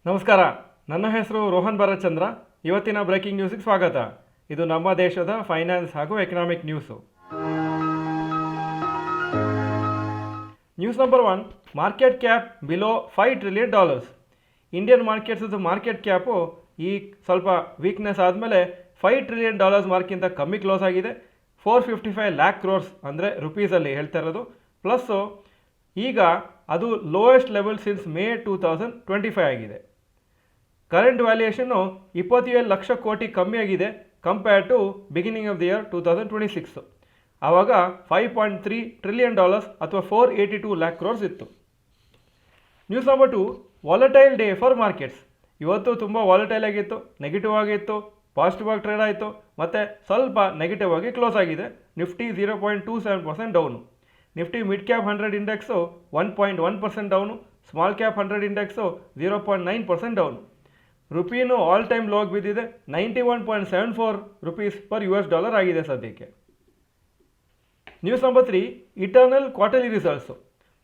ನಮಸ್ಕಾರ. ನನ್ನ ಹೆಸರು ರೋಹನ್ ಭರತ್ಚಂದ್ರ. ಇವತ್ತಿನ ಬ್ರೇಕಿಂಗ್ ನ್ಯೂಸ್ಗೆ ಸ್ವಾಗತ. ಇದು ನಮ್ಮ ದೇಶದ ಫೈನಾನ್ಸ್ ಹಾಗೂ economic news. News number 1, market cap below $5 trillion. Indian ಮಾರ್ಕೆಟ್ಸದು ಮಾರ್ಕೆಟ್ ಕ್ಯಾಪು ಈ ಸ್ವಲ್ಪ ವೀಕ್ನೆಸ್ ಆದಮೇಲೆ $5 ಟ್ರಿಲಿಯನ್ ಮಾರ್ಕ್ಕಿಂತ ಕಮ್ಮಿ ಕ್ಲೋಸ್ ಆಗಿದೆ. 455 ಲ್ಯಾಕ್ ಕ್ರೋರ್ಸ್ ಅಂದರೆ ರುಪೀಸಲ್ಲಿ ಹೇಳ್ತಾ ಇರೋದು. ಪ್ಲಸ್ಸು ಈಗ ಅದು ಲೋಯೆಸ್ಟ್ ಲೆವೆಲ್ ಸಿನ್ಸ್ ಮೇ 2025 ಆಗಿದೆ. ಕರೆಂಟ್ ವ್ಯಾಲ್ಯೂಯೇಷನ್ನು 27 ಲಕ್ಷ ಕೋಟಿ ಕಮ್ಮಿ ಆಗಿದೆ compare to beginning of the year 2026. ಆವಾಗ $5.3 ಟ್ರಿಲಿಯನ್ ಅಥವಾ 482 ಲ್ಯಾಕ್ ಕ್ರೋರ್ಸ್ ಇತ್ತು. News number 2, volatile day for markets. ಇವತ್ತು ತುಂಬ ವಾಲಟೈಲ್ ಆಗಿತ್ತು, ನೆಗೆಟಿವ್ ಆಗಿತ್ತು, ಪಾಸಿಟಿವ್ ಆಗಿ ಟ್ರೇಡ್ ಆಯಿತು, ಮತ್ತು ಸ್ವಲ್ಪ ನೆಗೆಟಿವ್ ಆಗಿ ಕ್ಲೋಸ್ ಆಗಿದೆ. Nifty 0.27% down. Nifty mid cap 100 index 1.1% down. Small cap 100 index 0.9% down. ರುಪಿನೂ ಆಲ್ ಟೈಮ್ ಲೋಗೆ ಬಿದ್ದಿದೆ. 91.74 ರುಪೀಸ್ ಪರ್ $US ಆಗಿದೆ ಸದ್ಯಕ್ಕೆ. News number 3, Eternal quarterly results.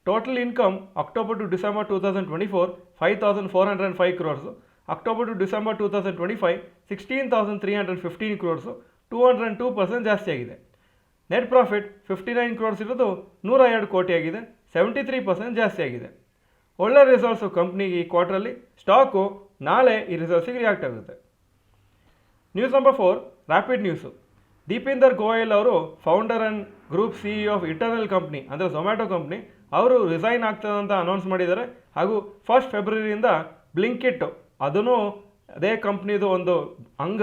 Total income October to December 2024 5,405 crores. October to December 2025 16,315 crores, 202% ಜಾಸ್ತಿ ಆಗಿದೆ. Net profit 59 crores ಇರೋದು 102 ಕೋಟಿ ಆಗಿದೆ, 73% ಜಾಸ್ತಿ ಆಗಿದೆ. ಒಳ್ಳೆ ರಿಸಲ್ಟ್ಸು ಕಂಪ್ನಿಗೆ ಈ ಕ್ವಾರ್ಟ್ರಲ್ಲಿ. ಸ್ಟಾಕು ನಾಳೆ ಈ ರಿಸಲ್ಟ್ಸಿಗೆ ರಿಯಾಕ್ಟ್ ಆಗುತ್ತೆ. News number 4, rapid news. Deepinder Goyal ಅವರು founder and group CEO of Eternal company ಅಂದರೆ ಝೊಮ್ಯಾಟೊ ಕಂಪ್ನಿ, ಅವರು ರಿಸೈನ್ ಆಗ್ತದೆ ಅಂತ ಅನೌನ್ಸ್ ಮಾಡಿದ್ದಾರೆ. ಹಾಗೂ 1 ಫೆಬ್ರವರಿಯಿಂದ ಬ್ಲಿಂಕಿಟ್, ಅದೂ ಅದೇ ಕಂಪ್ನಿದು ಒಂದು ಅಂಗ,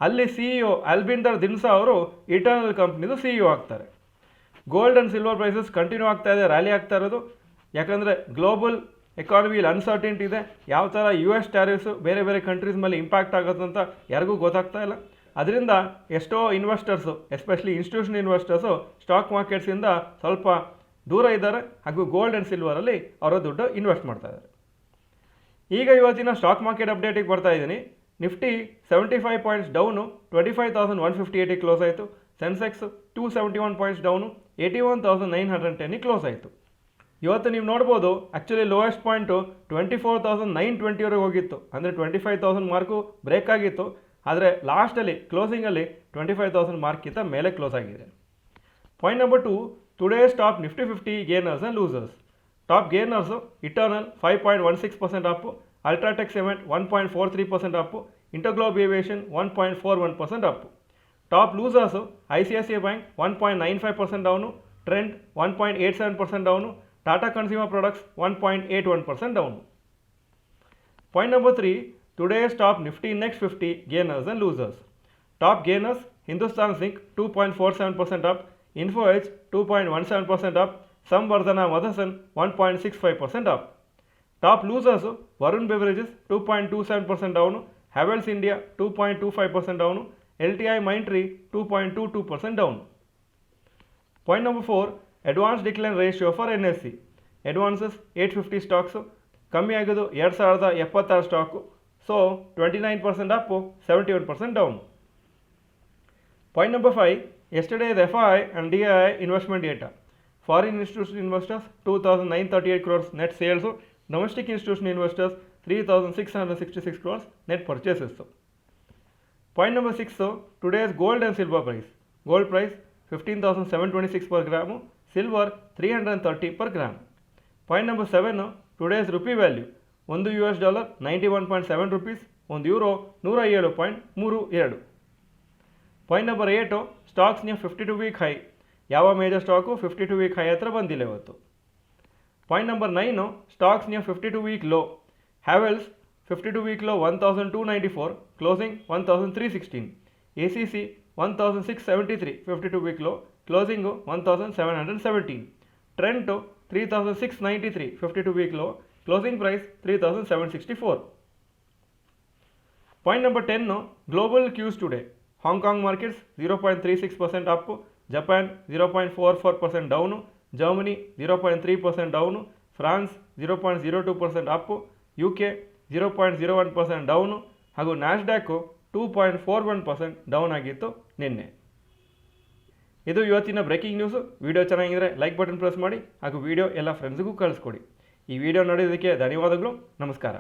ಅಲ್ಲಿ CEO ಅಲ್ಬಿಂದರ್ ದಿನ್ಸಾ ಅವರು ಇಟರ್ನಲ್ ಕಂಪ್ನಿದು CEO ಆಗ್ತಾರೆ. Gold and silver prices continue ಆಗ್ತಾ ಇದೆ, ರ್ಯಾಲಿ ಆಗ್ತಾ ಇರೋದು. ಯಾಕಂದರೆ ಗ್ಲೋಬಲ್ ಎಕಾನಮಿಲಿ ಅನ್ಸರ್ಟಿಂಟಿ ಇದೆ. ಯಾವ ಥರ US ಟ್ಯಾರಿಫ್ಸು ಬೇರೆ ಬೇರೆ ಕಂಟ್ರೀಸ್ ಮೇಲೆ ಇಂಪ್ಯಾಕ್ಟ್ ಆಗುತ್ತೆ ಅಂತ ಯಾರಿಗೂ ಗೊತ್ತಾಗ್ತಾ ಇಲ್ಲ. ಅದರಿಂದ ಎಷ್ಟೋ investors, especially institution investors stock ಮಾರ್ಕೆಟ್ಸಿಂದ ಸ್ವಲ್ಪ ದೂರ ಇದ್ದಾರೆ, ಹಾಗೂ ಗೋಲ್ಡ್ ಆ್ಯಂಡ್ ಸಿಲ್ವರಲ್ಲಿ ಅವರ ದುಡ್ಡು ಇನ್ವೆಸ್ಟ್ ಮಾಡ್ತಾ ಇದ್ದಾರೆ. ಈಗ ಇವತ್ತಿನ ಸ್ಟಾಕ್ ಮಾರ್ಕೆಟ್ ಅಪ್ಡೇಟಿಗೆ ಬರ್ತಾ ಇದ್ದೀನಿ. ನಿಫ್ಟಿ 75 ಪಾಯಿಂಟ್ಸ್ ಡೌನು, 25,158 ಕ್ಲೋಸ್ ಆಯಿತು. ಸೆನ್ಸೆಕ್ಸ್ 271 ಪಾಯಿಂಟ್ಸ್ ಡೌನು, 81,910 ಕ್ಲೋಸ್ ಆಯಿತು. ಇವತ್ತು ನೀವು ನೋಡ್ಬೋದು, ಆ್ಯಕ್ಚುಲಿ ಲೋಯೆಸ್ಟ್ ಪಾಯಿಂಟು 24,920ವರೆಗೆ ಹೋಗಿತ್ತು, ಅಂದರೆ 25,000 ಮಾರ್ಕು ಬ್ರೇಕ್ ಆಗಿತ್ತು. ಆದರೆ ಲಾಸ್ಟಲ್ಲಿ ಕ್ಲೋಸಿಂಗಲ್ಲಿ 25,000 ಮಾರ್ಕ್ಕಿಂತ ಮೇಲೆ ಕ್ಲೋಸ್ ಆಗಿದೆ. Point number 2, today's top Nifty 50 gainers and losers. Top gainers Eternal 5.16% up, UltraTech Cement 1.43% up, InterGlobe Aviation 1.41% up. Top losers ICICI Bank 1.95% down, Trent 1.87% down, Tata Consumer Products 1.81% down. Point number 3, today's top Nifty next 50 gainers and losers. Top gainers Hindustan Zinc 2.47% up, Info Edge 2.17% up, Samvardhana Motherson 1.65% up. Top losers Varun beverages 2.27% down, Havells India 2.25% down, LTI Mindtree 2.22% down. Point number 4, advance decline ratio for NSE. Advances 850 stocks, ಕಮ್ಮಿ ಆಗೋದು 2,076 stock. So 29% up, 71% down. Point number 5, yesterday's FII and DII investment data. Foreign institution investors 2,938 crores net sales, domestic institution investors 3,666 crores net purchases. Point number 6, today's gold and silver price. Gold price 15,726 per gram, silver 330 per gram. Point number 7, today's rupee value. $1 91.7 rupees, €1 107.32. Point number 8, stocks near 52 week high. ಯಾವ major stock 52 week high ಹತ್ರ ಬಂದಿಲ್ಲ ಇವತ್ತು. Point number 9, stocks near 52 week low. Havells 52 week low 1,294, closing 1,316. ACC 1,673 52 week low, closing 1,717. Trent 3,693 52 week low, closing price 3,764. Point number 10, global cues today. Hong Kong markets 0.36% up, Japan 0.44% down, Germany 0.3% down, France 0.02% Appu, UK 0.01% down, ಹಾಗೂ ನ್ಯಾಸ್ಡ್ಯಾಕು 2.41% down ಆಗಿತ್ತು ನಿನ್ನೆ. ಇದು ಇವತ್ತಿನ breaking news. Video ಚೆನ್ನಾಗಿದ್ದರೆ like button press ಮಾಡಿ, ಹಾಗೂ video ಎಲ್ಲ ಫ್ರೆಂಡ್ಸ್ಗೂ ಕಳಿಸ್ಕೊಡಿ. ಈ ವಿಡಿಯೋ ನೋಡೋದಕ್ಕೆ ಧನ್ಯವಾದಗಳು. ನಮಸ್ಕಾರ.